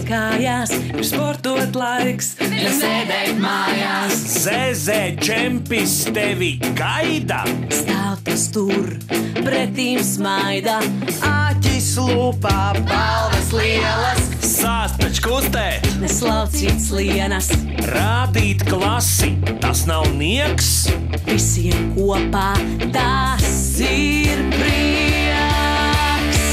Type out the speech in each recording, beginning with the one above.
kājās, ir sportot laiks, nesēdēt mājās. ZZ čempis tevi gaida, Stāv tas tur, pretīm smaida, Āķis lūpā, balvas lielas, sāc taču kustēt, neslaucīts lienas. rādīt klasi, tas nav nieks. Visiem kopā tas ir prieks.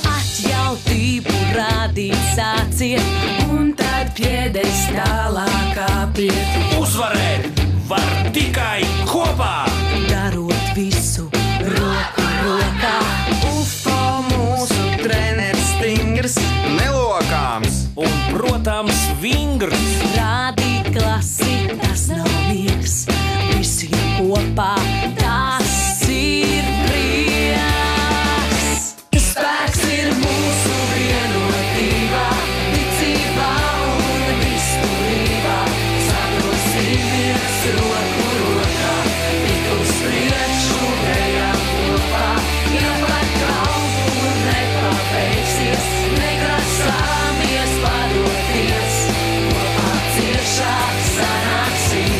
Atjautību rādīt sāciet, un tad piedestālā kāpiet. Uzvarēt var tikai kopā. Darot visu roku rokā, UFO mūsu treneris stingrs, nelokāms. Un, protams, vingrs. rādīt klasi, tas nav nieks. Visiem kopā tas ir prieks. Spēks ir mūsu vienotībā, ticībā un izturībā. Sadosimies roku rokā, tik uz priekšu ejam kopā. Ja par kalnu nepabeigsies, negrasāmies padoties. Kopā ciešāk sanāksim,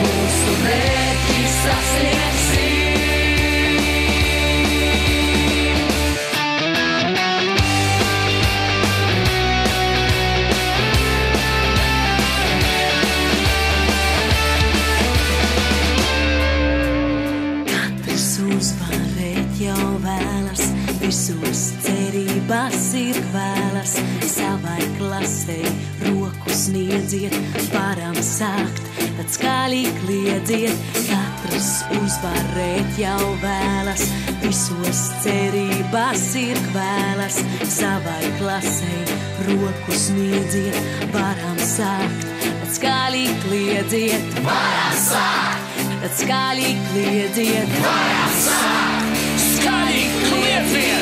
mūsu mērķi sasniegsim. Katrs uzvarēt jau vēlas, visos cerībās ir kvēlas. Savai klasei roku sniedziet, varam sākt, tad skaļi kliedziet. Katrs uzvarēt jau vēlas, visos cerībās ir kvēlas. Savai klasei roku sniedziet, varam sākt, tad skaļi kliedziet. Varam sākt, tad skaļi kliedziet. Varam sākt, Skaļi kliedziet!